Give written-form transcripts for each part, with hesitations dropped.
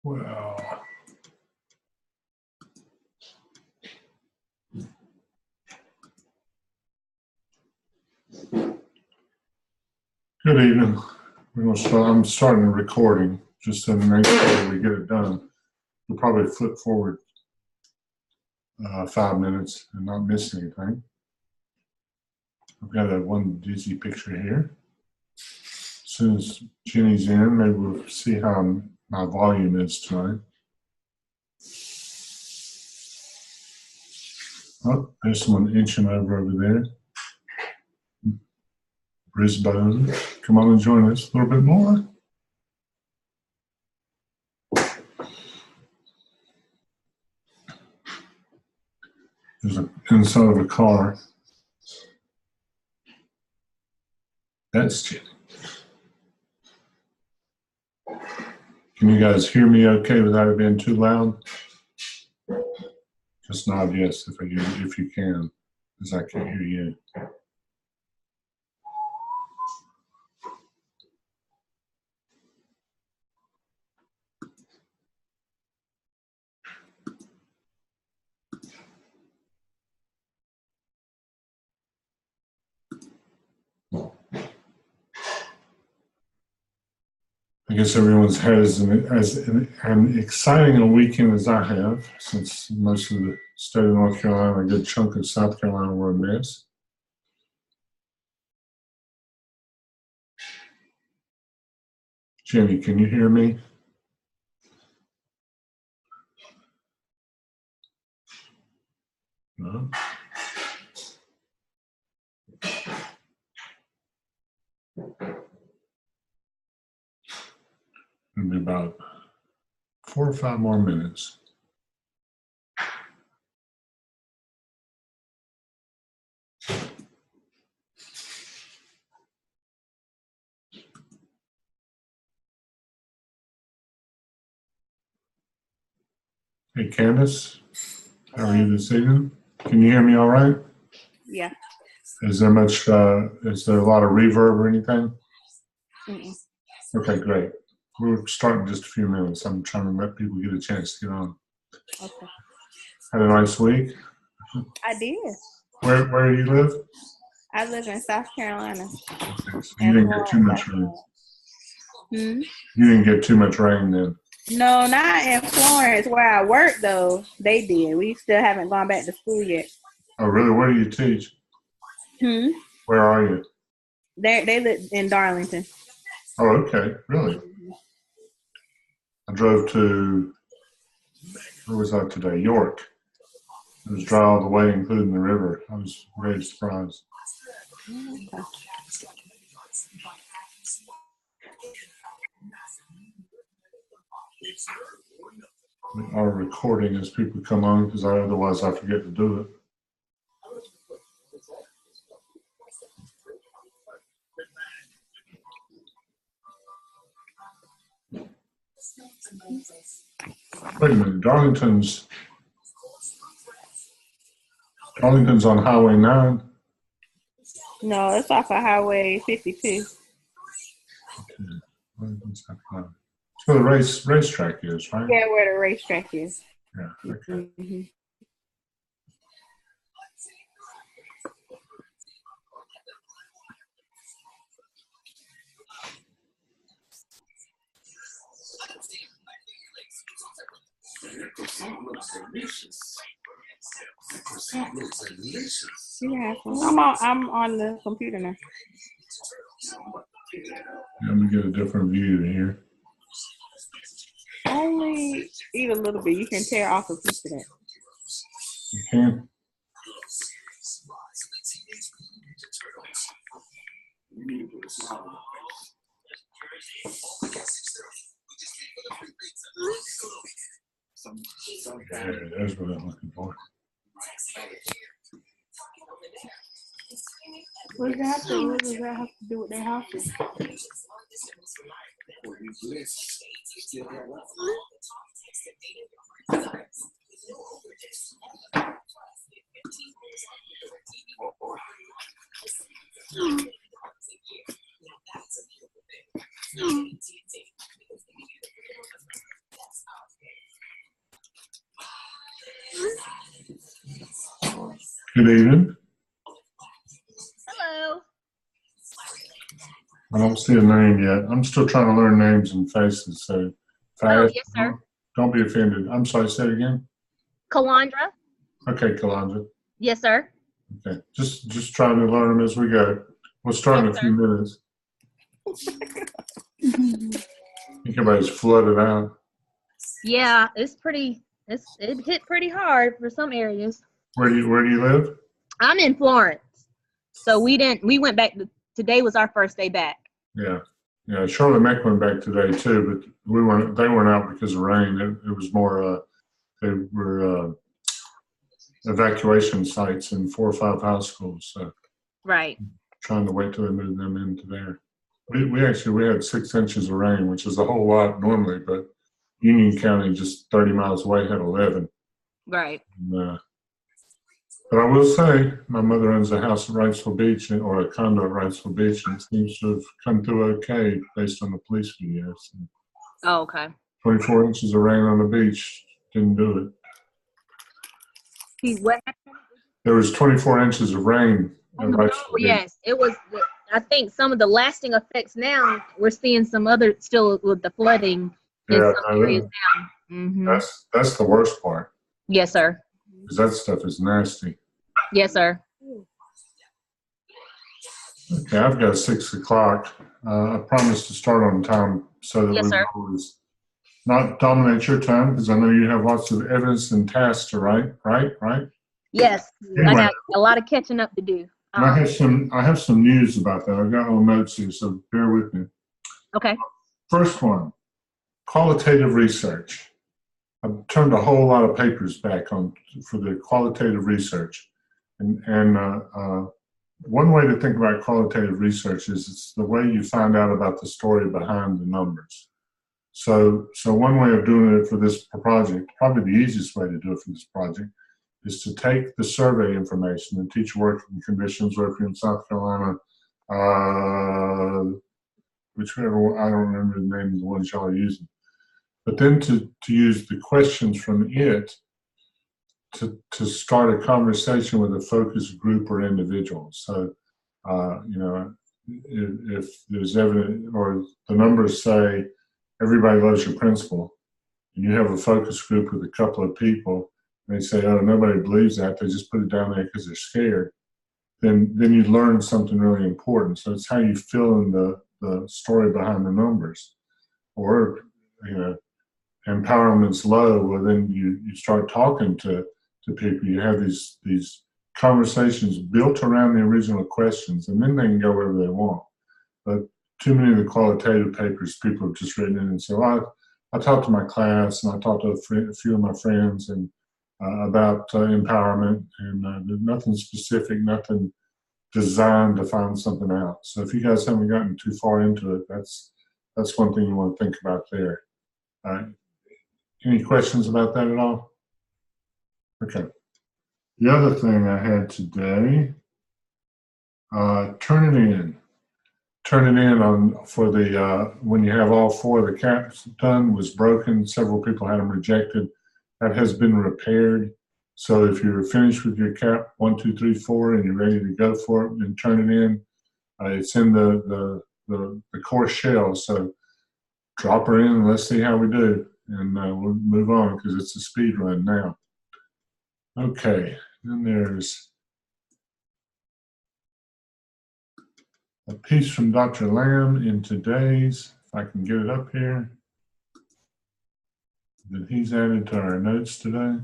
Well, good evening. We're gonna start. I'm starting the recording just to make sure we get it done. We'll probably flip forward 5 minutes and not miss anything. I've got that one dizzy picture here. As soon as Jenny's in, maybe we'll see how my volume is tonight. Oh, there's someone inching over there. Brisbane, come on and join us a little bit more. There's an inside of a car. That's Jenny. Can you guys hear me okay without it being too loud? Just nod yes if you can, because I can't hear you. I guess everyone's had as an exciting a weekend as I have, since most of the state of North Carolina, a good chunk of South Carolina were a mess. Jenny, can you hear me? No. It'll be about 4 or 5 more minutes. Hey, Candace, how are you this evening? Can you hear me all right? Yeah. Is there much, is there a lot of reverb or anything? Mm-mm. Okay, great. We'll start in just a few minutes. I'm trying to let people get a chance to get on. Okay. Had a nice week? I did. Where do you live? I live in South Carolina. Okay, so you didn't get too much rain. Hmm? You didn't get too much rain then? No, not in Florence where I work though. They did. We still haven't gone back to school yet. Oh, really? Where do you teach? Where are you? They live in Darlington. Oh, okay. Really? I drove to, where was I today? York. It was dry all the way, including the river. I was very surprised. Okay. We are recording as people come on, because otherwise I forget to do it. Wait a minute, Darlington's on Highway 9? No, it's off of Highway 52. Okay. It's where the racetrack is, right? Yeah, where the racetrack is. Yeah, okay. Mm-hmm. Yeah, I'm on the computer now. Let me get a different view here. Only eat a little bit. You can tear off a piece of that. You can? Yeah, that's what I'm looking for. What does that have to do with their houses? Good evening. Hello. I don't see a name yet. I'm still trying to learn names and faces, so if I Oh, ask, yes, sir. don't be offended. I'm sorry, say it again. Kalandra. Okay, Kalandra. Yes, sir. Okay, just trying to learn them as we go. We'll start in Yes, a few minutes. I think everybody's flooded out. Yeah, it hit pretty hard for some areas. Where do you live? I'm in Florence. So we went back today was our first day back. Yeah. Charlotte Mack went back today too, but they weren't out because of rain. It was more they were evacuation sites in 4 or 5 high schools. So Right. trying to wait till they move them into there. We had 6 inches of rain, which is a whole lot normally, but Union County, just 30 miles away, had 11. Right. And, but I will say, my mother owns a house at Wrightsville Beach, or a condo at Wrightsville Beach, and it seems to have come through okay based on the police videos. So Oh, okay. 24 inches of rain on the beach didn't do it. What? There was 24 inches of rain at Wrightsville Beach. Yes, it was. I think some of the lasting effects now, we're seeing some other still with the flooding in some areas now. Mm-hmm. That's the worst part. Yes, sir. Because that stuff is nasty. Yes, sir. Okay, I've got 6 o'clock. I promised to start on time so that Yes, we sir. always not dominate your time, because I know you have lots of evidence and tasks to write, right? Yes, Anyway, I got a lot of catching up to do. and I have some news about that. I've got little notes here, so bear with me. Okay. First one, qualitative research. I've turned a whole lot of papers back on for the qualitative research, and one way to think about qualitative research is it's the way you find out about the story behind the numbers. So one way of doing it for this project, probably the easiest way to do it for this project, is to take the survey information and teacher working conditions, whether you're in South Carolina, whichever one, I don't remember the name of the ones y'all are using, but then to use the questions from it to start a conversation with a focus group or individual. So, if there's evidence or the numbers say everybody loves your principal, and you have a focus group with a couple of people, and they say, oh, nobody believes that, they just put it down there because they're scared, then you learn something really important. So it's how you fill in the story behind the numbers. Or, empowerment's low, well, then you start talking to people. You have these conversations built around the original questions, and then they can go wherever they want. But too many of the qualitative papers, people have just written in and said, well, I talked to my class, and I talked to a few of my friends and about empowerment, and there's nothing specific, nothing designed to find something out. So if you guys haven't gotten too far into it, that's one thing you want to think about there. Any questions about that at all? Okay. The other thing I had today, turn it in. Turn it in on for the when you have all 4 of the caps done, was broken. Several people had them rejected. That has been repaired. So if you're finished with your cap 1, 2, 3, 4, and you're ready to go for it, and turn it in, it's in the core shell. So drop her in and let's see how we do, and we'll move on because it's a speed run now. Okay, then there's a piece from Dr. Lamb in today's, if I can get it up here, that he's added to our notes today.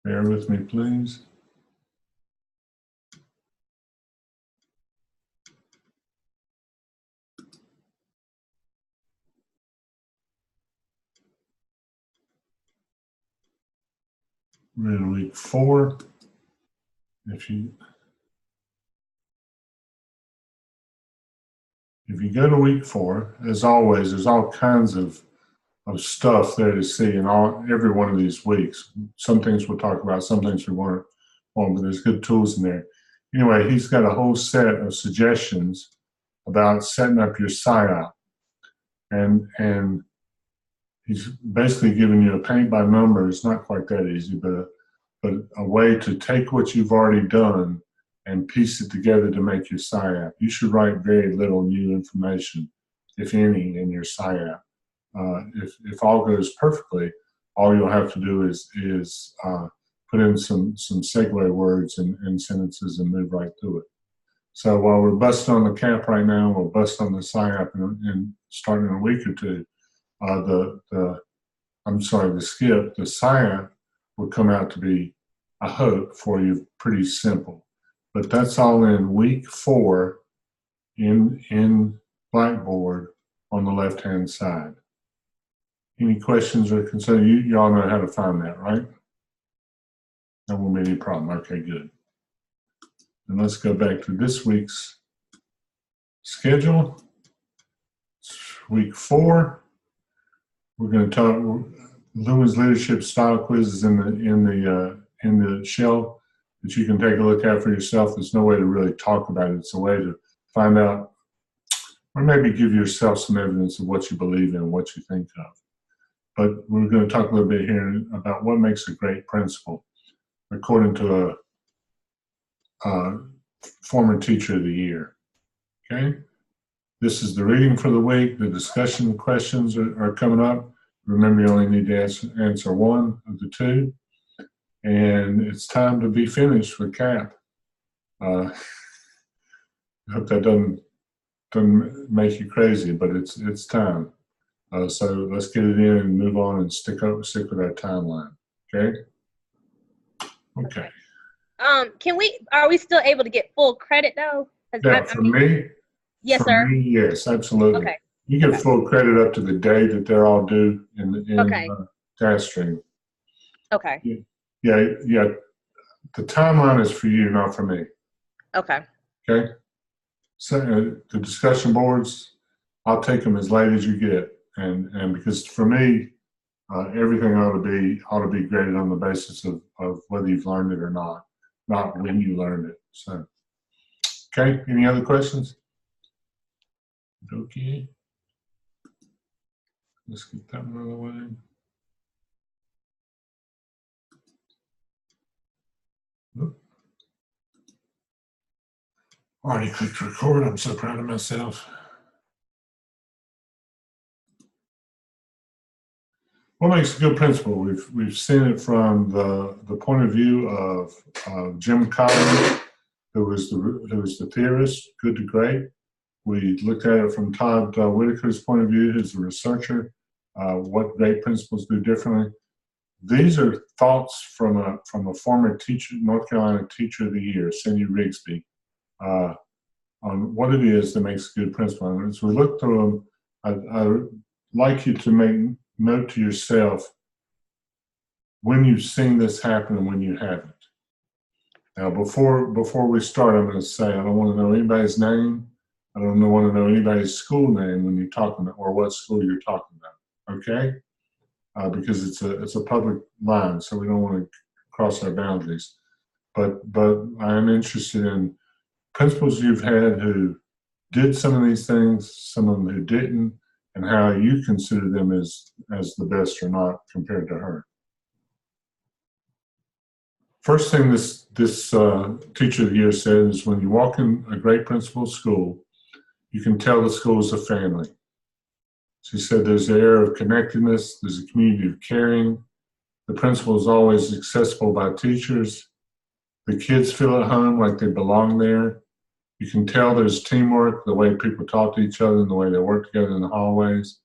Bear with me, please. We're in week 4. If you go to week 4, as always, there's all kinds of stuff there to see in every one of these weeks. Some things we'll talk about, some things we won't, but there's good tools in there. Anyway, he's got a whole set of suggestions about setting up your PSYOP. and he's basically giving you a paint by number. It's not quite that easy, but a way to take what you've already done and piece it together to make your SIAP. You should write very little new information, if any, in your SIAP. If all goes perfectly, all you'll have to do is put in some segue words and sentences and move right through it. So while we're busting on the CAP right now, we'll bust on the SIAP and starting in a week or two. The skip, the SIAP will come out to be, I hope, for you pretty simple. But that's all in week 4 in Blackboard on the left-hand side. Any questions or concerns? You all know how to find that, right? That won't be any problem. Okay, good. And let's go back to this week's schedule. It's week 4. We're going to talk Lewin's leadership style quizzes in the shell that you can take a look at for yourself. There's no way to really talk about it. It's a way to find out, or maybe give yourself some evidence of what you believe in, what you think of. But we're going to talk a little bit here about what makes a great principal, according to a former teacher of the year. Okay? This is the reading for the week. The discussion questions are coming up. Remember, you only need to answer one of the 2. And it's time to be finished with CAP. I hope that doesn't make you crazy, but it's time. So let's get it in and move on and stick with our timeline. Okay? Okay. Are we still able to get full credit though? Yeah, for me? Yes, for sir. Me, yes, absolutely. Okay. You get full credit up to the day that they're all due in task stream. Okay. Yeah. The timeline is for you, not for me. Okay. Okay. So the discussion boards, I'll take them as late as you get, and because for me, everything ought to be graded on the basis of whether you've learned it or not when you learned it. So, okay. Any other questions? Okay. Let's get that one out of the way. Oop. Already clicked record. I'm so proud of myself. What makes a good principal? We've seen it from the point of view of Jim Collins, who was the theorist, good to great. We looked at it from Todd Whitaker's point of view, who's a researcher. What great principals do differently. These are thoughts from a former teacher, North Carolina Teacher of the Year, Cindy Rigsby, on what it is that makes a good principal. And as we look through them, I'd like you to make note to yourself when you've seen this happen and when you haven't. Now, before we start, I'm going to say I don't want to know anybody's name. I don't want to know anybody's school name when you're talking about, or what school you're talking about. Okay? Because it's a public line, so we don't want to cross our boundaries. But I am interested in principals you've had who did some of these things, some of them who didn't, and how you consider them as the best or not compared to her. First thing this Teacher of the Year said is when you walk in a great principal's school, you can tell the school is a family. She said there's an air of connectedness, there's a community of caring, the principal is always accessible by teachers, the kids feel at home like they belong there. You can tell there's teamwork, the way people talk to each other and the way they work together in the hallways.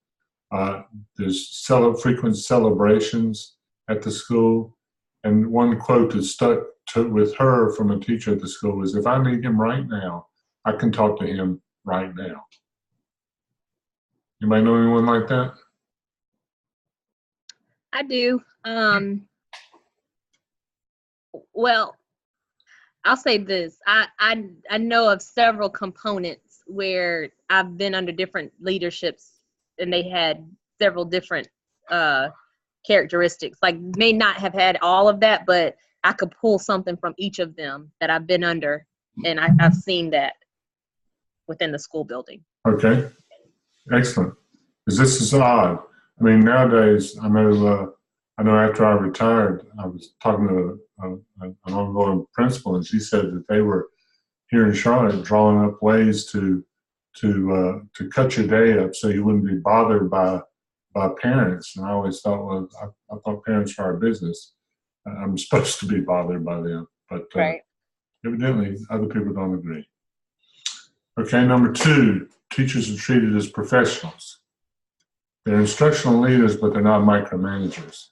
There's frequent celebrations at the school. And one quote that stuck with her from a teacher at the school is, if I need him right now, I can talk to him right now. Anybody know anyone like that? I do. Well, I'll say this. I know of several components where I've been under different leaderships and they had several different characteristics. Like, may not have had all of that, but I could pull something from each of them that I've been under, and I've seen that within the school building. Okay, excellent. Because this is odd. I mean, nowadays, I know after I retired, I was talking to an ongoing principal, and she said that they were here in Charlotte drawing up ways to cut your day up so you wouldn't be bothered by parents. And I always thought, well, I thought parents are our business. I'm supposed to be bothered by them, but Right. evidently other people don't agree. Okay, number 2, teachers are treated as professionals. They're instructional leaders, but they're not micromanagers.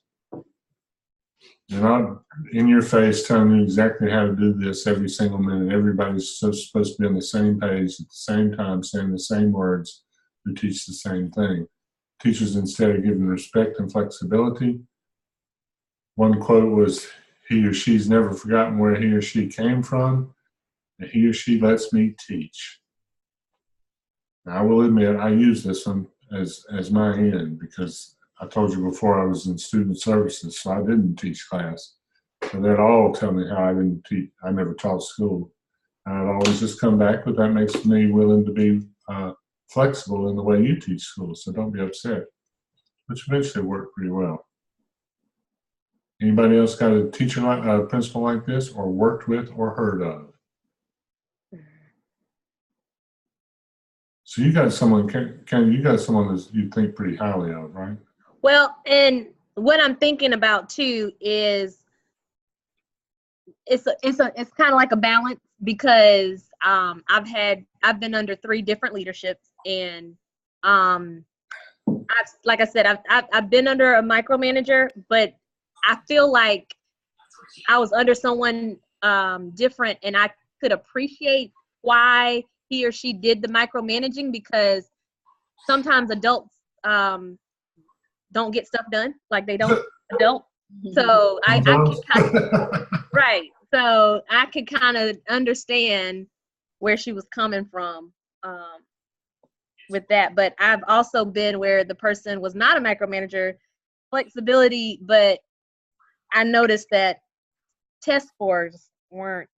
They're not in your face telling you exactly how to do this every single minute. Everybody's supposed to be on the same page at the same time, saying the same words, who teach the same thing. Teachers instead are given respect and flexibility. One quote was, he or she's never forgotten where he or she came from, and he or she lets me teach. Now, I will admit, I use this one as my end, because I told you before I was in student services, so I didn't teach class. So they'd all tell me how I didn't teach. I never taught school. And I'd always just come back, but that makes me willing to be flexible in the way you teach school, so don't be upset. Which eventually worked pretty well. Anybody else got a teacher like a principal like this, or worked with, or heard of? So you got someone, Ken, you got someone that you think pretty highly of, right? Well, and what I'm thinking about too is it's kind of like a balance, because I've been under 3 different leaderships, and like I said, I've been under a micromanager, but I feel like I was under someone different, and I could appreciate why he or she did the micromanaging, because sometimes adults don't get stuff done, like they don't adult. So I can kind of, right. So I could kind of understand where she was coming from with that. But I've also been where the person was not a micromanager, flexibility, but I noticed that test scores weren't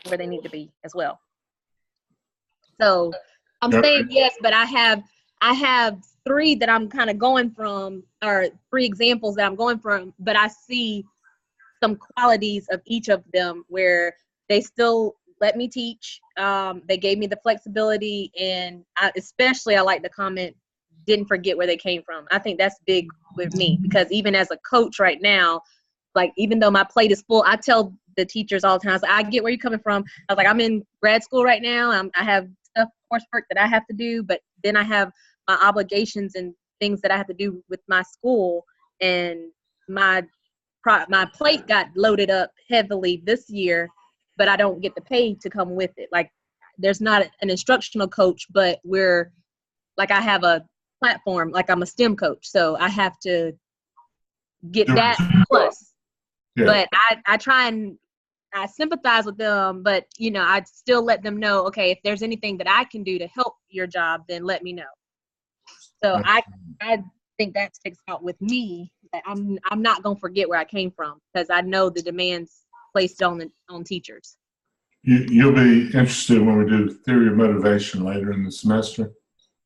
where they need to be as well. So I'm saying yes, but I have 3 that I'm kind of going from, or 3 examples that I'm going from, but I see some qualities of each of them where they still let me teach. They gave me the flexibility, and I like the comment, didn't forget where they came from. I think that's big with me, because even as a coach right now, like, even though my plate is full, I tell the teachers all the time, I get where you're coming from. I was like, I'm in grad school right now. I have stuff, coursework that I have to do, but then I have my obligations and things that I have to do with my school, and my plate got loaded up heavily this year, but I don't get the pay to come with it. Like, there's not an instructional coach, but I have a platform, like I'm a STEM coach, so I have to get that plus. Yeah. But I try and I sympathize with them, but I still let them know, okay, if there's anything that I can do to help your job, then let me know. So I think that sticks out with me, that I'm not gonna forget where I came from, because I know the demands placed on teachers. You'll be interested when we do theory of motivation later in the semester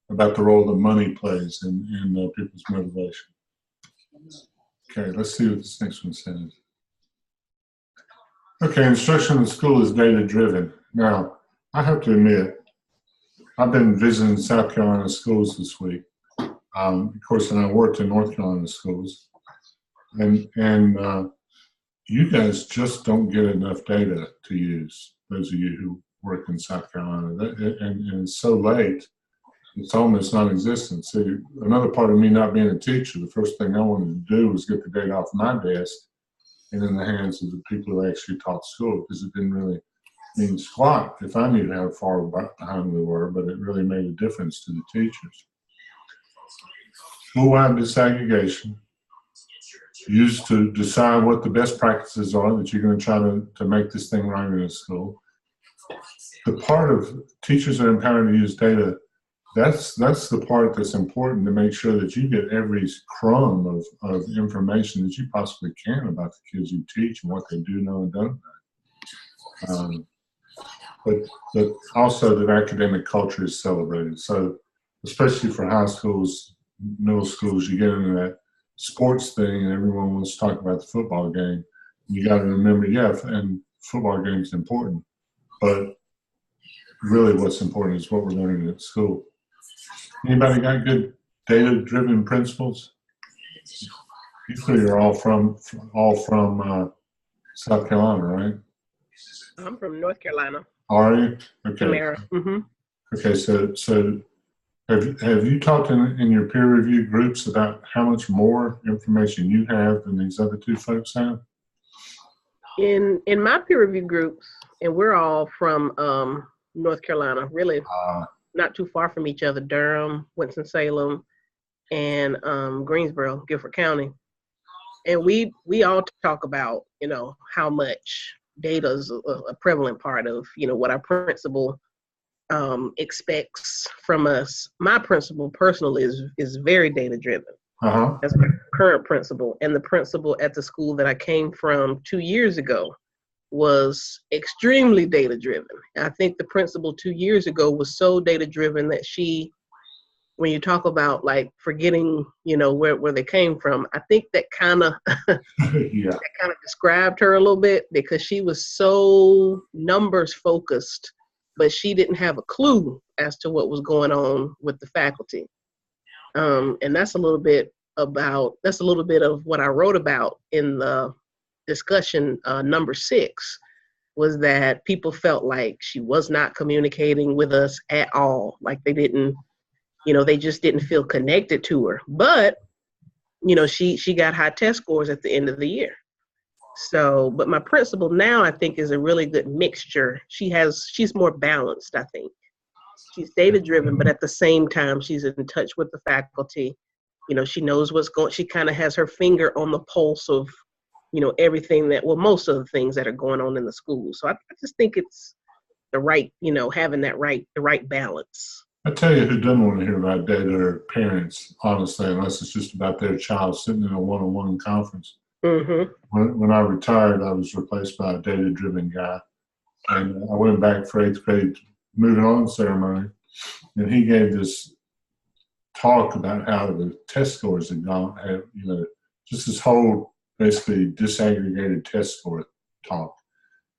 about the role that money plays in people's motivation. Okay, let's see what this next one says. Okay, instruction in school is data-driven. Now, I have to admit, I've been visiting South Carolina schools this week. Of course, and I worked in North Carolina schools. And you guys just don't get enough data to use, those of you who work in South Carolina. And it's so late, it's almost non-existent. So another part of me not being a teacher, the first thing I wanted to do was get the data off my desk and in the hands of the people who actually taught school, because it didn't really mean squat if I knew how far behind we were, but it really made a difference to the teachers. School-wide disaggregation used to decide what the best practices are that you're going to try to make this thing run in a school. The part of teachers are empowered to use data, that's the part that's important, to make sure that you get every crumb of information that you possibly can about the kids you teach and what they do know and don't know. But also that academic culture is celebrated. So especially for high schools, middle schools, you get into that sports thing, and everyone wants to talk about the football game. You got to remember, yeah, and football game is important, but really what's important is what we're learning at school. Anybody got good data-driven principles? You three are all from South Carolina, right? I'm from North Carolina. Are you? Okay. Mm-hmm. Okay, so have you talked in your peer review groups about how much more information you have than these other two folks have? In my peer review groups, and we're all from North Carolina, really not too far from each other, Durham, Winston-Salem, and Greensboro, Guilford County. And we all talk about, how much data is a prevalent part of, what our principal expects from us. My principal personally is very data driven. That's my current principal. And the principal at the school that I came from 2 years ago was extremely data driven. I think the principal 2 years ago was so data driven that when you talk about like forgetting, where they came from, I think that kind of Yeah. that kind of described her a little bit, because she was so numbers focused, but she didn't have a clue as to what was going on with the faculty. And that's a little bit of what I wrote about in the discussion number 6, was that people felt like she was not communicating with us at all. Like they didn't, they just didn't feel connected to her. But, she got high test scores at the end of the year. So, but my principal now, I think, is a really good mixture. She's more balanced, I think. She's data driven, but at the same time, she's in touch with the faculty. She knows what's going, she kind of has her finger on the pulse of, everything most of the things that are going on in the school. So I just think it's the right, having the right balance. I tell you who doesn't want to hear about data are parents, honestly, unless it's just about their child sitting in a one-on-one conference. Mm-hmm. When I retired, I was replaced by a data-driven guy. And I went back for 8th grade moving on ceremony, and he gave this talk about how the test scores had gone, just this whole basically disaggregated test score talk.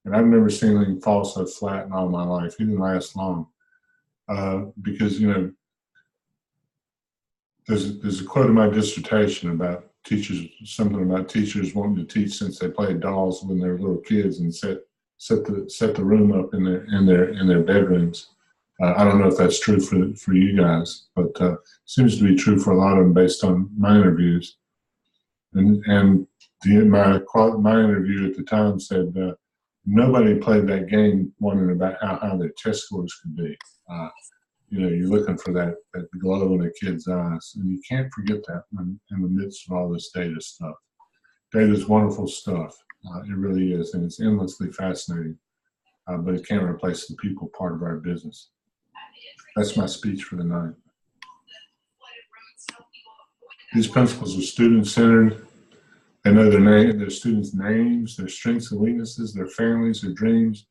And I've never seen anything fall so flat in all my life. He didn't last long. Because, there's a quote in my dissertation about teachers, something about teachers wanting to teach since they played dolls when they were little kids and set the room up in their bedrooms. I don't know if that's true for you guys, but seems to be true for a lot of them based on my interviews. And my interview at the time said nobody played that game wondering about how high their test scores could be. You're looking for that glow in a kid's eyes, and you can't forget that in the midst of all this data stuff. Data is wonderful stuff. It really is, and it's endlessly fascinating, but it can't replace the people part of our business. That's my speech for the night. These principles are student-centered. They know their students' names, their strengths and weaknesses, their families, their dreams.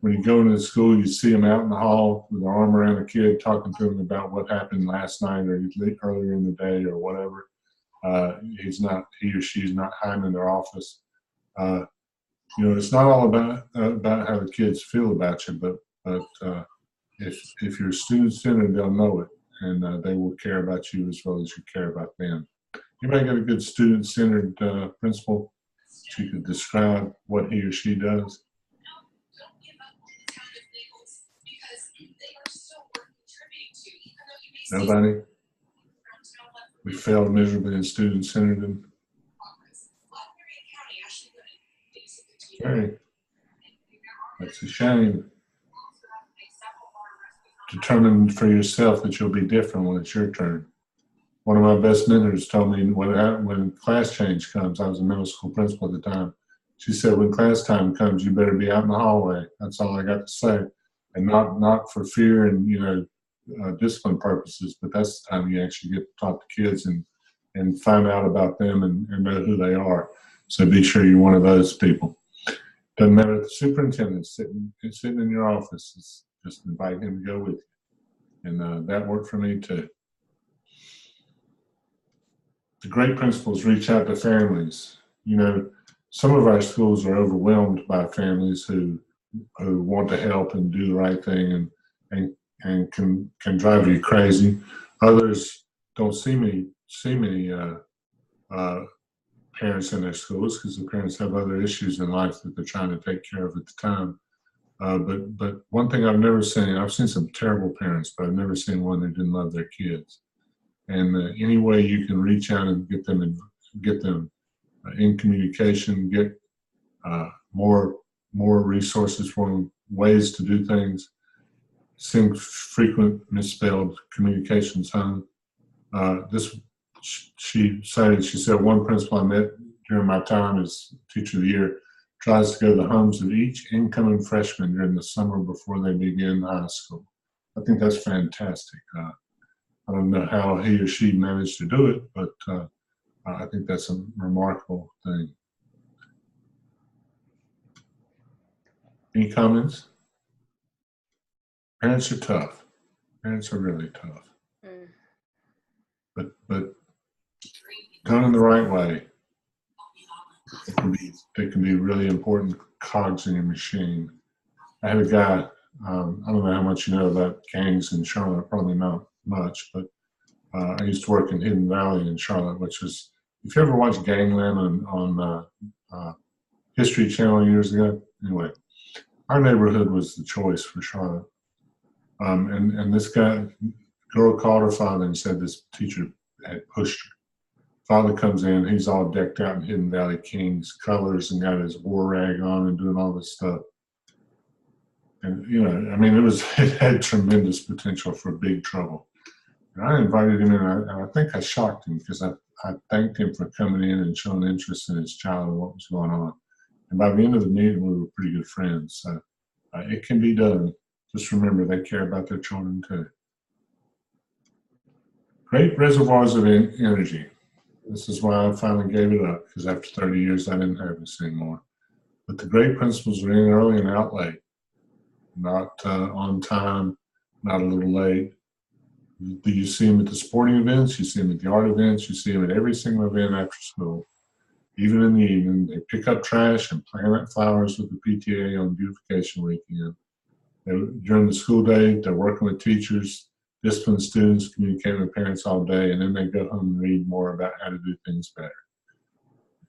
When you go into the school, you see them out in the hall with their arm around a kid, talking to them about what happened last night or earlier in the day or whatever. He or she's not hiding in their office. It's not all about how the kids feel about you, but if you're student-centered, they'll know it, and they will care about you as well as you care about them. Anybody got a good student-centered principal that you could describe what he or she does? Nobody? We failed miserably in student-centered. Very. That's a shame. Determine for yourself that you'll be different when it's your turn. One of my best mentors told me when class change comes, I was a middle school principal at the time, she said, when class time comes, you better be out in the hallway. That's all I got to say. And not for fear and, discipline purposes, but that's the time you actually get to talk to kids and find out about them and know who they are. So be sure you're one of those people. Doesn't matter if the superintendent's sitting in your office, just invite him to go with you. And that worked for me too. the great principals reach out to families. You know, some of our schools are overwhelmed by families who want to help and do the right thing, and can drive you crazy. Others don't see many parents in their schools because the parents have other issues in life that they're trying to take care of at the time. But one thing I've seen some terrible parents, but I've never seen one that didn't love their kids. And any way you can reach out and get them in communication, get more resources for them, ways to do things, send frequent misspelled communications home. She said one principal I met during my time as teacher of the year tries to go to the homes of each incoming freshman during the summer before they begin high school. I think that's fantastic. I don't know how he or she managed to do it, but I think that's a remarkable thing. Any comments? Parents are tough. Parents are really tough. But done in the right way, they can be really important cogs in your machine. I had a guy, I don't know how much you know about gangs in Charlotte, probably not much, but I used to work in Hidden Valley in Charlotte, which was, if you ever watched Gangland on History Channel years ago, anyway, our neighborhood was the choice for Charlotte. And this girl called her father and said this teacher had pushed her. Father comes in, he's all decked out in Hidden Valley Kings colors and got his war rag on and doing all this stuff. And, you know, I mean, it had tremendous potential for big trouble. And I invited him in, and I think I shocked him because I thanked him for coming in and showing interest in his child and what was going on. And by the end of the meeting, we were pretty good friends. So it can be done. Just remember, they care about their children too. Great reservoirs of energy. This is why I finally gave it up, because after 30 years, I didn't have this anymore. But the great principals are in early and out late, not on time, not a little late. You see them at the sporting events, you see them at the art events, you see them at every single event after school. Even in the evening, they pick up trash and plant flowers with the PTA on beautification weekend. During the school day, they're working with teachers, discipline students, communicating with parents all day, and then they go home and read more about how to do things better.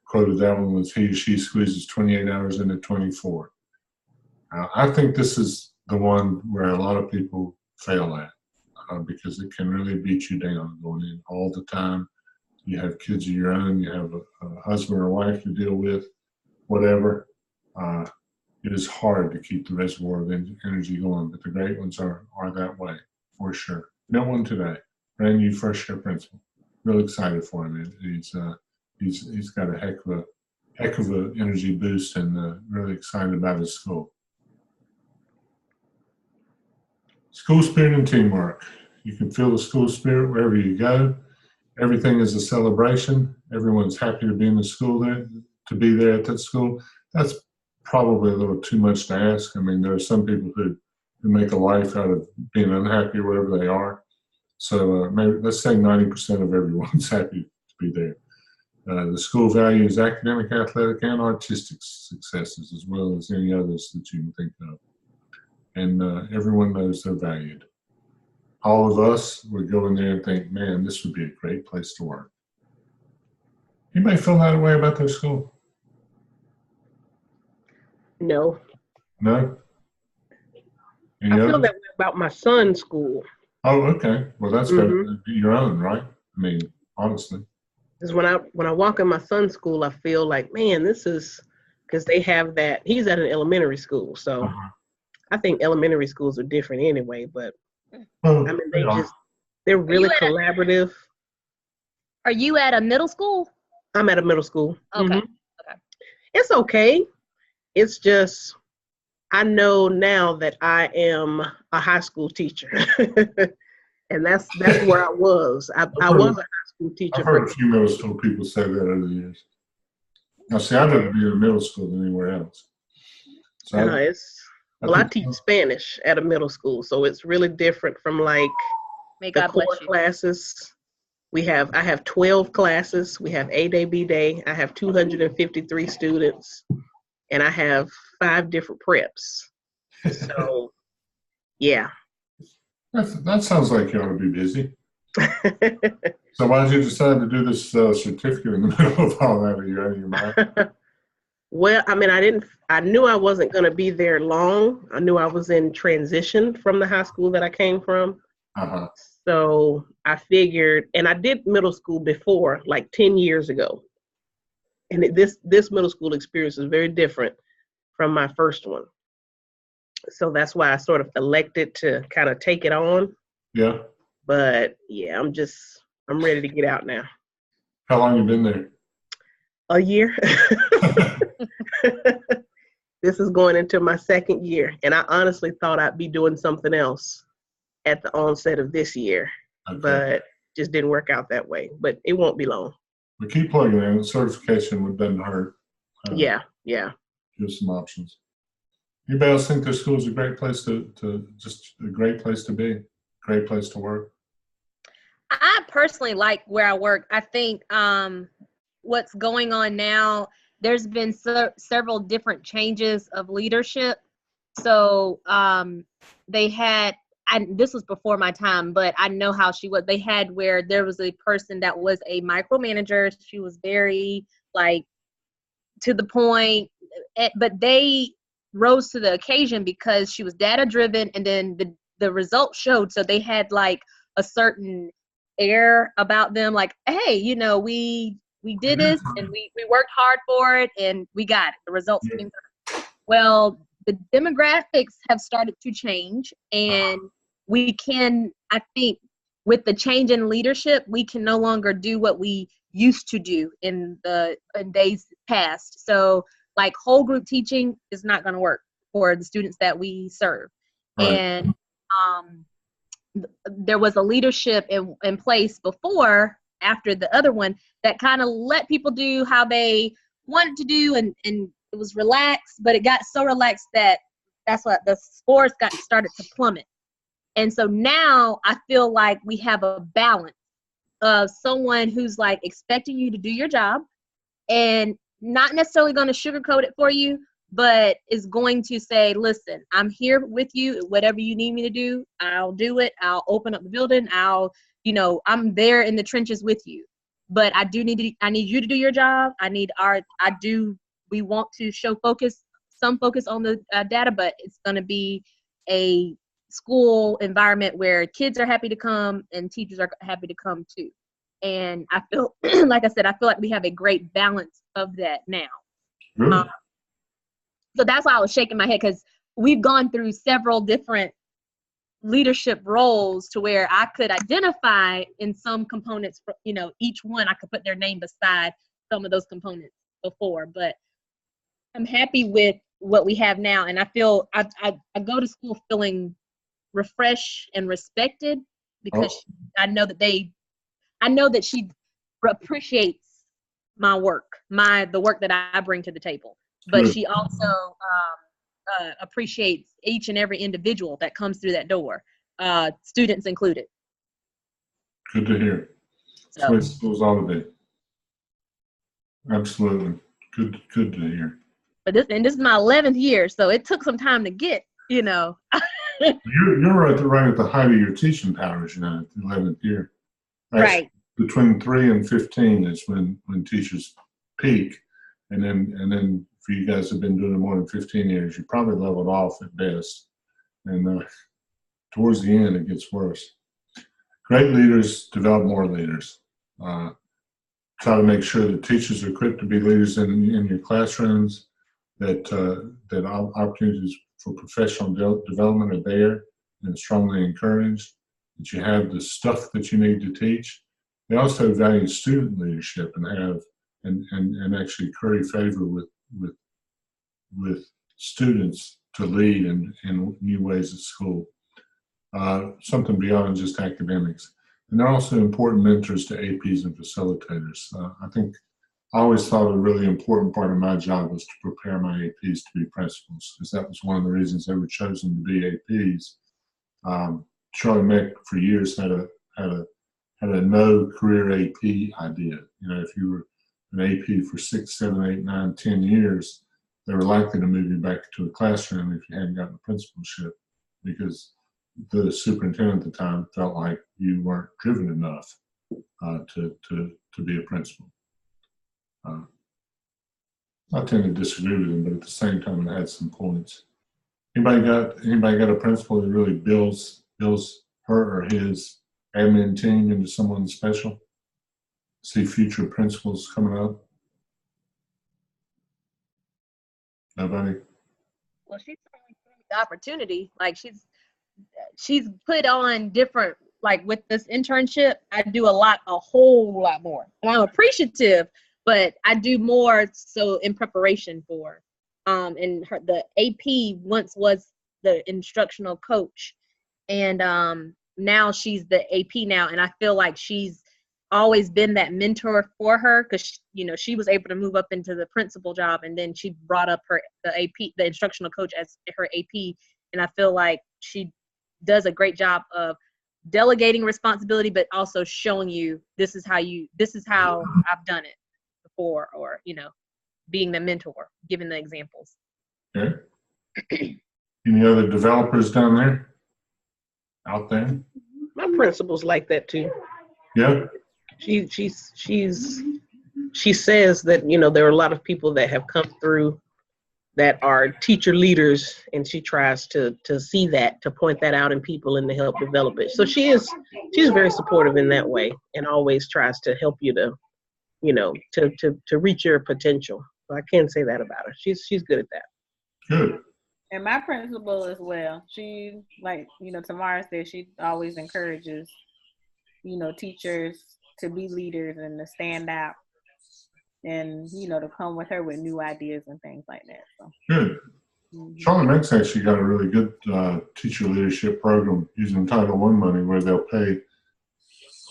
Quoted that one was, he or she squeezes 28 hours into 24. I think this is the one where a lot of people fail at because it can really beat you down going in all the time. You have kids of your own, you have a husband or wife to deal with, whatever. It is hard to keep the reservoir of energy going, but the great ones are that way, for sure. Met one today, brand new first year principal. Real excited for him. He's got a heck of a energy boost and really excited about his school. School spirit and teamwork. You can feel the school spirit wherever you go. Everything is a celebration. Everyone's happy to be in the school there, to be there at that school. That's probably a little too much to ask. I mean, there are some people who make a life out of being unhappy wherever they are. So maybe let's say 90% of everyone's happy to be there. The school values academic, athletic, and artistic successes, as well as any others that you can think of. And everyone knows they're valued. All of us would go in there and think, man, this would be a great place to work. You may feel that way about their school. No. No? I feel that way about my son's school. Oh, okay. Well, that's better than your own, right? I mean, honestly. Because when I walk in my son's school, I feel like, man, this is, because they have that. He's at an elementary school, so I think elementary schools are different anyway. But I mean, they're really collaborative. Are you at a middle school? I'm at a middle school. Okay. Okay. It's okay. It's just, I know now that I am a high school teacher. And that's where I was. I was a high school teacher. I've heard a few middle school people say that over the years. Now, see, I'd rather be in a middle school than anywhere else. So I teach Spanish at a middle school, so it's really different from like the core classes. I have 12 classes. We have A day, B day. I have 253 students, and I have 5 different preps. So, yeah. That sounds like you ought to be busy. So why did you decide to do this certificate in the middle of all that? Are you out of your mind? Well, I mean, I knew I wasn't going to be there long. I knew I was in transition from the high school that I came from. Uh-huh. So I figured, and I did middle school before, like 10 years ago. And this middle school experience is very different from my first one. So that's why I sort of elected to kind of take it on. Yeah. But yeah, I'm ready to get out now. How long you been there? A year. This is going into my 2nd year, and I honestly thought I'd be doing something else at the onset of this year, Okay. but just didn't work out that way. But it won't be long. We keep plugging in. Certification doesn't hurt. Yeah. Give some options. Anybody else think this school is a great place to just a great place to be, great place to work? I personally like where I work. I think what's going on now, there's been several different changes of leadership. So they had, and this was before my time, but I know how she was. They had where there was a person that was a micromanager. She was very like to the point, but they rose to the occasion because she was data driven, and then the results showed. So they had like a certain air about them, like, hey, you know, we did this and we worked hard for it and we got it. The results came through. Well, the demographics have started to change, and we can, I think, with the change in leadership, we can no longer do what we used to do in days past. So like whole group teaching is not going to work for the students that we serve. Right. And there was a leadership in place before, after the other one, that kind of let people do how they wanted to do, and it was relaxed, but it got so relaxed that's what the scores started to plummet. And so now I feel like we have a balance of someone who's like expecting you to do your job and not necessarily going to sugarcoat it for you, but is going to say, listen, I'm here with you. Whatever you need me to do, I'll do it. I'll open up the building. I'm there in the trenches with you. But I need you to do your job. We want to show some focus on the data, but it's going to be a school environment where kids are happy to come and teachers are happy to come too. And I feel, like I said, I feel like we have a great balance of that now. Really? So that's why I was shaking my head, because we've gone through several different leadership roles to where I could identify in some components, each one I could put their name beside some of those components before. But I'm happy with what we have now. And I feel I go to school feeling refreshed and respected, because I know that she appreciates my work, the work that I bring to the table. But she also appreciates each and every individual that comes through that door, students included. Good to hear. That's what schools ought to be. Absolutely. Good to hear. But this is my 11th year, so it took some time to get, You're right at the height of your teaching powers, at the 11th year. Right. Between 3 and 15 is when teachers peak, and then for you guys have been doing it more than 15 years, you probably leveled off at best, and towards the end it gets worse. Great leaders develop more leaders. Try to make sure that teachers are equipped to be leaders in your classrooms, that opportunities for professional development are there and strongly encouraged, that you have the stuff that you need to teach. They also value student leadership and actually curry favor with students to lead in new ways at school, something beyond just academics. And they're also important mentors to APs and facilitators. I always thought a really important part of my job was to prepare my APs to be principals, because that was one of the reasons they were chosen to be APs. Charlie Meck for years had a had a no career AP idea. You know, if you were an AP for 6, 7, 8, 9, 10 years, they were likely to move you back to a classroom if you hadn't gotten a principalship, because the superintendent at the time felt like you weren't driven enough to be a principal. I tend to disagree with him, but at the same time, it had some points. Anybody got a principal that really builds her or his admin team into someone special? See future principals coming up? Nobody? Well, she's certainly given me the opportunity. Like she's put on different, like with this internship, I do a whole lot more. And I'm appreciative, but I do more so in preparation for. And the AP once was the instructional coach, and now she's the AP now, and I feel like she's always been that mentor for her, because she was able to move up into the principal job, and then she brought up the instructional coach, as her AP, and I feel like she does a great job of delegating responsibility, but also showing you this is how I've done it before, or being the mentor, giving the examples. Okay. Any other developers down there? Out there? My principal's like that too. Yeah. She says that there are a lot of people that have come through that are teacher leaders, and she tries to see that, to point that out in people and to help develop it. So she's very supportive in that way, and always tries to help you to reach your potential. So I can say that about her. She's good at that. Good. And my principal as well. She, like, Tamara said, she always encourages, teachers to be leaders and to stand out, and, to come with her with new ideas and things like that. So. Good. Charlotte Meck's actually got a really good teacher leadership program using Title I money, where they'll pay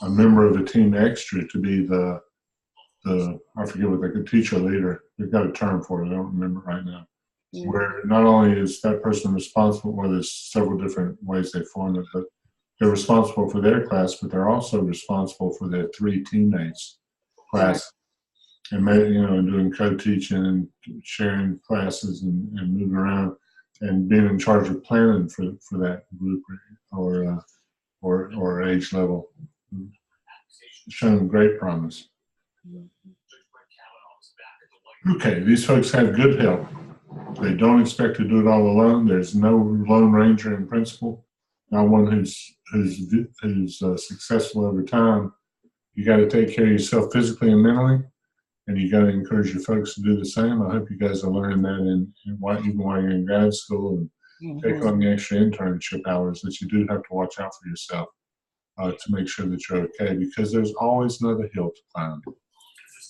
a member of the team extra to be the I forget what they could, teacher leader. They've got a term for it. I don't remember it right now. Mm-hmm. Where not only is that person responsible, or there's several different ways they form it, but they're responsible for their class, but they're also responsible for their 3 teammates' class. And doing co-teaching and sharing classes and moving around and being in charge of planning for that group or age level. Showing great promise. Okay, these folks have good help. They don't expect to do it all alone. There's no lone ranger in principle. Not one who's successful over time. You got to take care of yourself physically and mentally. And you got to encourage your folks to do the same. I hope you guys are learning that even while you're in grad school, and take on the extra internship hours that you do have to watch out for yourself to make sure that you're okay, because there's always another hill to climb.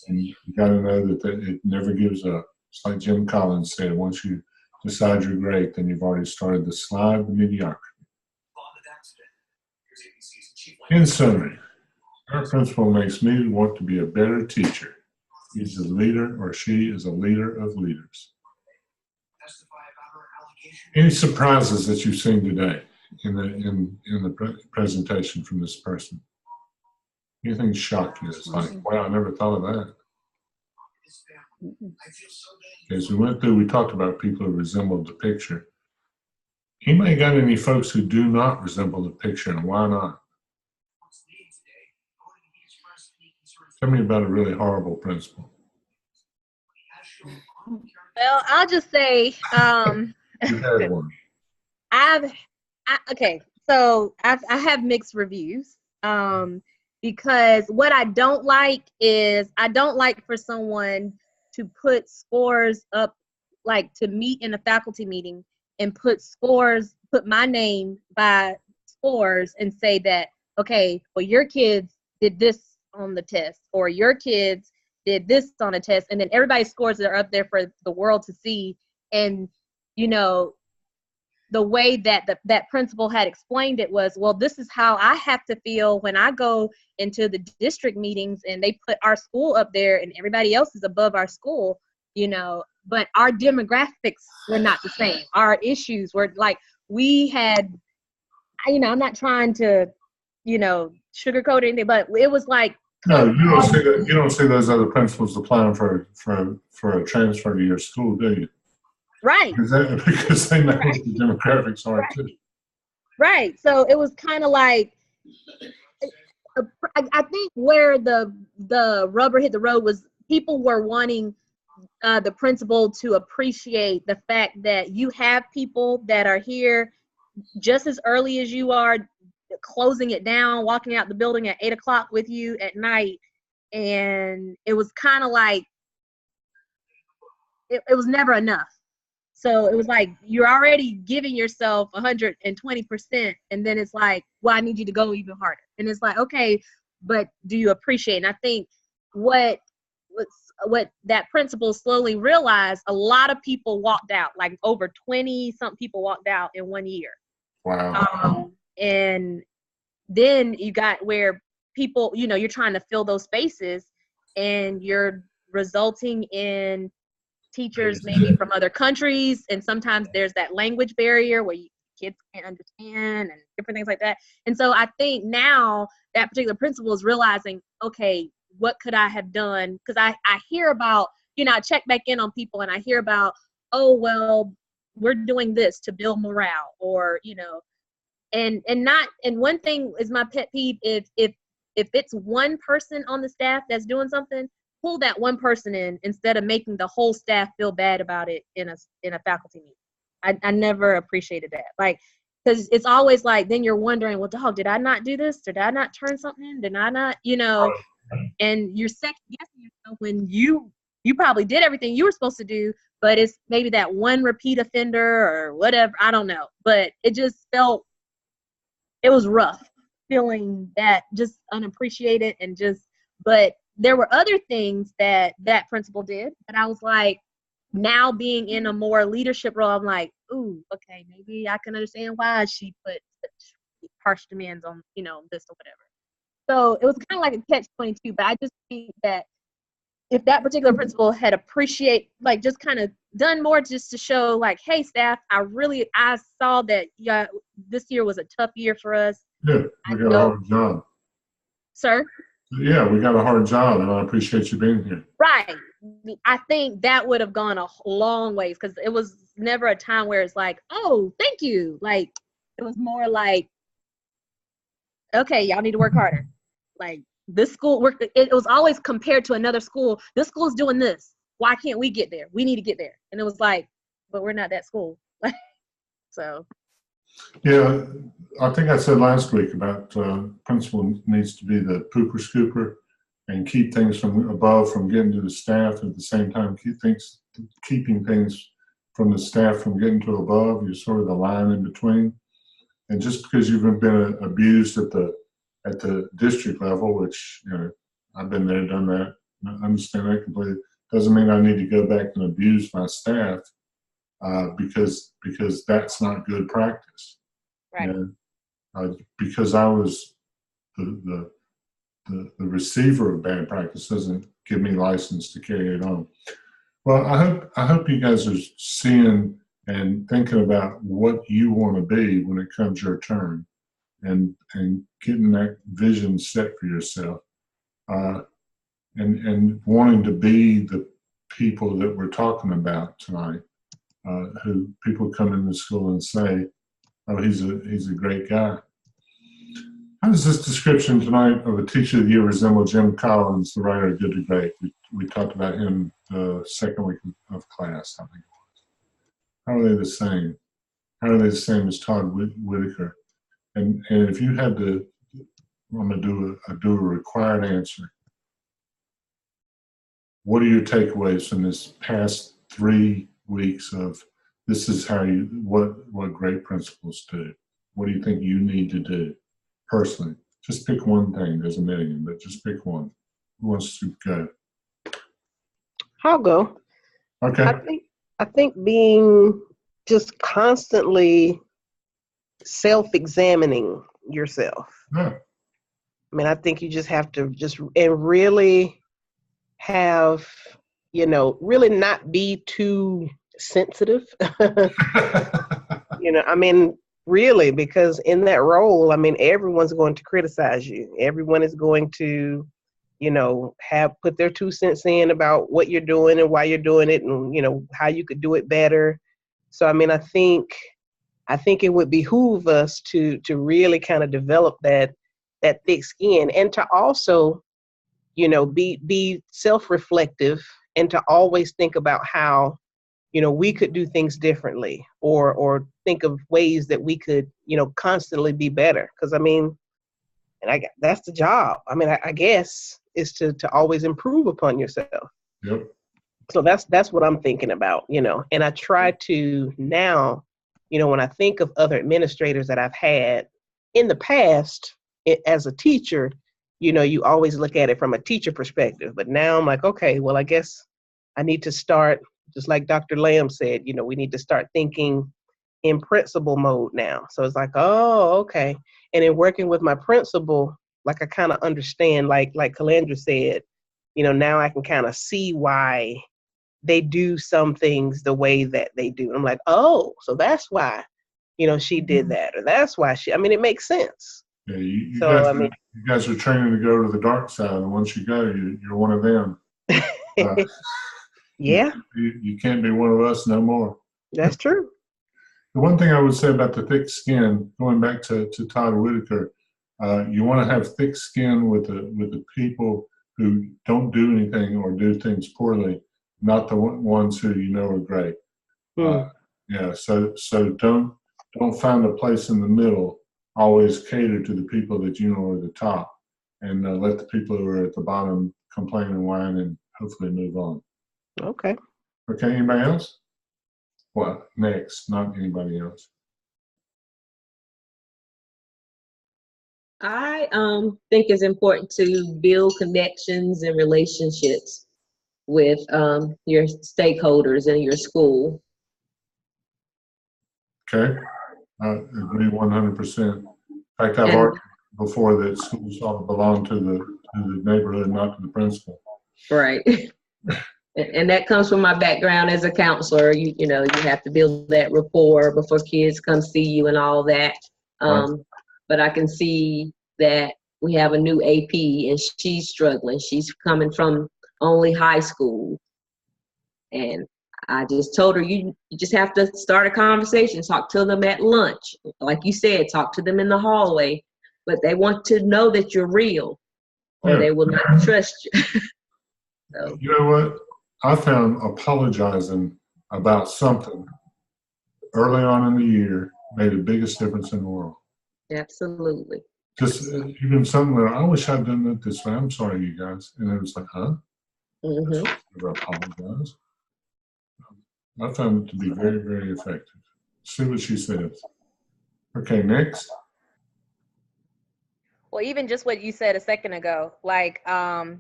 And you got to know that it never gives up. It's like Jim Collins said, once you decide you're great, then you've already started the slide to mediocrity. In summary, our principal makes me want to be a better teacher. He's a leader, or she is a leader of leaders. Any surprises that you've seen today in the presentation from this person? Anything shocked you? It's like, wow, I never thought of that. As we went through, we talked about people who resembled the picture. Anybody got any folks who do not resemble the picture, and why not? Tell me about a really horrible principal. Well, I'll just say, You had one. Okay, so I have mixed reviews, because what I don't like is, I don't like for someone to put scores up, like to meet in a faculty meeting and put my name by scores and say that, okay, well, your kids did this on the test, or your kids did this on a test, and then everybody's scores are up there for the world to see. And the way that that principal had explained it was, well, this is how I have to feel when I go into the district meetings and they put our school up there and everybody else is above our school, but our demographics were not the same. Our issues were like, we had, I'm not trying to, sugarcoat anything, but it was like, No, you don't see that. You don't see those other principals applying for a transfer to your school, do you? right, Because they know what the demographics are right, too. right. So it was kind of like, I think where the rubber hit the road was people were wanting the principal to appreciate the fact that you have people that are here just as early as you are, closing it down, walking out the building at 8 o'clock with you at night. And it was kind of like, it was never enough. So it was like, you're already giving yourself 120%. And then it's like, well, I need you to go even harder. And it's like, okay, but do you appreciate? And I think what that principal slowly realized, a lot of people walked out, like over 20 something people walked out in 1 year. Wow. And then you got where people, you're trying to fill those spaces, and you're resulting in teachers maybe from other countries, and sometimes there's that language barrier where kids can't understand and different things like that. And so I think now that particular principal is realizing, okay, what could I have done? Because I hear about, I check back in on people, and I hear about, oh, well, we're doing this to build morale, or and one thing is my pet peeve, if it's one person on the staff that's doing something, pull that one person in instead of making the whole staff feel bad about it in a faculty meeting. I never appreciated that. Like, because it's always like, then you're wondering, well, dog, did I not do this? Or did I not turn something in? Did I not, and you're second guessing yourself when you probably did everything you were supposed to do, but it's maybe that one repeat offender or whatever. I don't know. But it just felt, it was rough feeling that just unappreciated, and but there were other things that principal did. And I was like, now being in a more leadership role, I'm like, ooh, okay, maybe I can understand why she put such harsh demands on, this or whatever. So it was kind of like a catch-22, but I just think that if that particular principal had just kind of done more just to show, like, hey, staff, I saw that this year was a tough year for us. Yeah, we got a hard job. Sir? Yeah, we got a hard job, and I appreciate you being here. Right. I think that would have gone a long ways, because it was never a time where it's like, oh, thank you. Like, it was more like, okay, y'all need to work harder. Like, this school, it was always compared to another school. This school's doing this. Why can't we get there? We need to get there. And it was like, but we're not that school. So. Yeah, I think I said last week about principal needs to be the pooper scooper and keep things from above from getting to the staff, at the same time keeping things from the staff from getting to above. You're sort of the line in between. And just because you've been abused at the district level, which I've been there, done that, I understand that completely, doesn't mean I need to go back and abuse my staff because that's not good practice. Right. And because I was the receiver of bad practice doesn't give me license to carry it on. Well, I hope you guys are seeing and thinking about what you want to be when it comes your turn, and getting that vision set for yourself, and wanting to be the people that we're talking about tonight, who people come into school and say, oh, he's a great guy. How does this description tonight of a teacher of the year resemble Jim Collins, the writer of Good to Great? We talked about him the second week of class, I think it was. How are they the same? How are they the same as Todd Whitaker? And if you had to, I'm going to do a required answer. What are your takeaways from this past 3 weeks of this is how what great principals do? What do you think you need to do personally? Just pick one thing. There's a million, but just pick one. Who wants to go? I'll go. Okay. I think being just constantly self-examining yourself. Yeah. I mean, I think you just have to and really have, really not be too sensitive. I mean, Really, because in that role, I mean, everyone's going to criticize you. Everyone is going to, have put their 2 cents in about what you're doing and why you're doing it, and how you could do it better. So, I mean, I think it would behoove us to really kind of develop that thick skin, and to also, be self-reflective, and to always think about how we could do things differently, or think of ways that we could, constantly be better. Because I mean, that's the job. I mean, I guess is to always improve upon yourself. Yep. So that's what I'm thinking about, and I try to now, when I think of other administrators that I've had in the past, as a teacher, you always look at it from a teacher perspective. But now I'm like, okay, well, I guess I need to start, just like Dr. Lamb said, we need to start thinking in principal mode now. So it's like, oh, okay. And in working with my principal, like I kind of understand, like Calandra said, now I can kind of see why they do some things the way that they do. I'm like, oh, so that's why, she did that, or that's why I mean, it makes sense. Yeah, you So, guys, I mean, you guys are training to go to the dark side, and once you go, you're one of them. yeah, You can't be one of us no more. that's true. The one thing I would say about the thick skin, going back to Todd Whitaker, you want to have thick skin with the people who don't do anything or do things poorly, not the ones who are great. Yeah, so don't find a place in the middle. Always cater to the people that are at the top, and let the people who are at the bottom complain and whine, and hopefully move on. Okay. Okay, anybody else? What next? Not anybody else. I think it's important to build connections and relationships with your stakeholders in your school. Okay, I agree 100%. In fact, I've argued before that schools ought to belong to the neighborhood, not to the principal. Right. And that comes from my background as a counselor. You have to build that rapport before kids come see you and all that. Right. But I can see that we have a new AP and she's struggling. She's coming from only high school. And I just told her, you just have to start a conversation, talk to them at lunch. Like you said, talk to them in the hallway. But they want to know that you're real, or they will not trust you. So. You know what? I found apologizing about something early on in the year made the biggest difference in the world. Absolutely. Just even something that I wish I'd done it this way. I'm sorry, you guys. And it was like, huh? Mm-hmm. Never apologize. I found it to be very, very effective. See what she says. Okay, next. Well, even just what you said a second ago, like I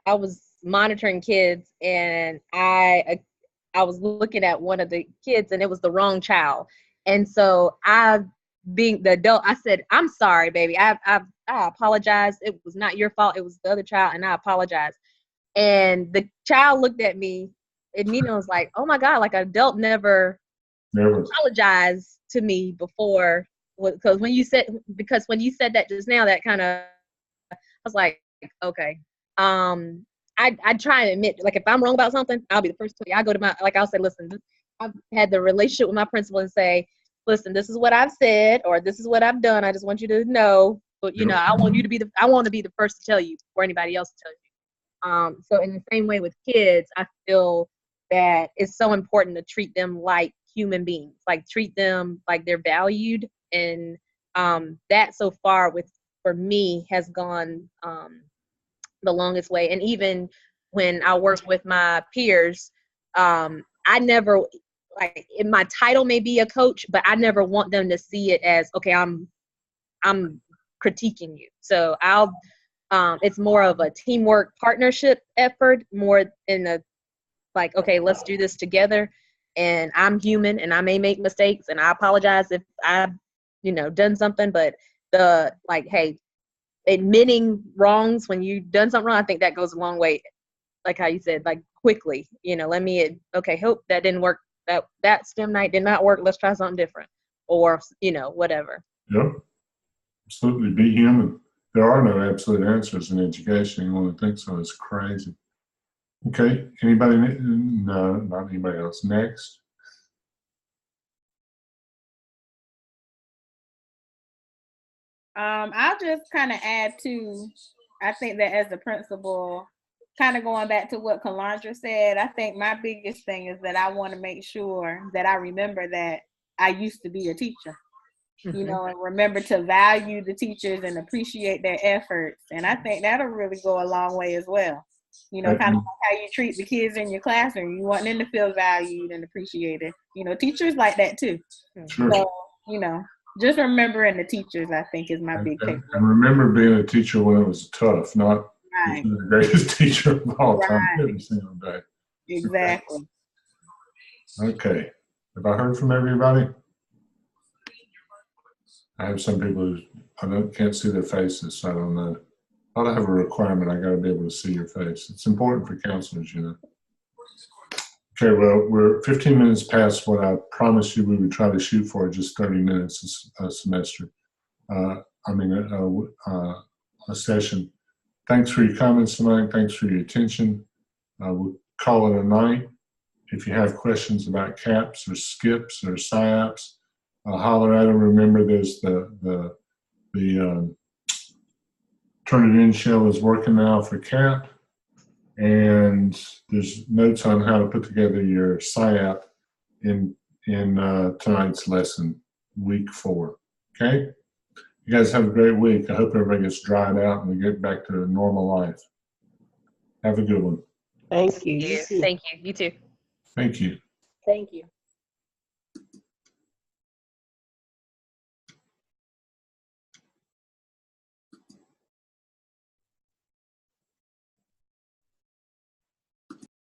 was monitoring kids, and I was looking at one of the kids, and it was the wrong child. And so being the adult, I said, "I'm sorry, baby. I apologize. It was not your fault. It was the other child, and I apologize." And the child looked at me, and Nina was like, "Oh my God, like an adult never apologized to me before." Because when you said that just now, that kind of, I was like, okay. I try and admit, like, if I'm wrong about something, I'll be the first to tell you. I go to I'll say, listen, I've had the relationship with my principal and say, listen, this is what I've said, or this is what I've done. I just want you to know, but I want to be the first to tell you before anybody else tells you. So in the same way with kids, I feel that it's so important to treat them like human beings, like treat them like they're valued. And that so far for me has gone the longest way. And even when I work with my peers, I never, like, my title may be a coach, but I never want them to see it as, okay, I'm critiquing you. So it's more of a teamwork partnership effort, more in the, like, okay, let's do this together. And I'm human and I may make mistakes, and I apologize if I've done something, but hey, admitting wrongs when you've done something wrong, I think that goes a long way. Like how you said, like, quickly, hope that didn't work that STEM night did not work. Let's try something different, or whatever. Yep. Absolutely. Be human. There are no absolute answers in education. You want to think so? It's crazy. Okay. Anybody? No, not anybody else. Next. I'll just kind of add to, I think that as a principal, kind of going back to what Kalandra said, I think my biggest thing is that I want to make sure that I remember that I used to be a teacher, Mm-hmm. and remember to value the teachers and appreciate their efforts. And I think that'll really go a long way as well. Kind of like how you treat the kids in your classroom. You want them to feel valued and appreciated. Teachers like that too. Sure. So, just remembering the teachers, I think, is my big takeaway. And remember being a teacher when it was tough, not Right. the greatest teacher of all time Right. every single day. Exactly. Okay. Have I heard from everybody? I have some people who can't see their faces, so I don't know. I don't have a requirement. I got to be able to see your face. It's important for counselors, Okay, well, we're 15 minutes past what I promised you we would try to shoot for, just 30 minutes a semester. A session. Thanks for your comments tonight. Thanks for your attention. We'll call it a night. If you have questions about CAPS or SCIPs or SIAPs, holler at them. Remember, there's the Turn It In show is working now for CAP. And there's notes on how to put together your SIAP in tonight's lesson, week 4. Okay? You guys have a great week. I hope everybody gets dried out and we get back to normal life. Have a good one. Thank you. Thank you. You too. Thank you. Thank you.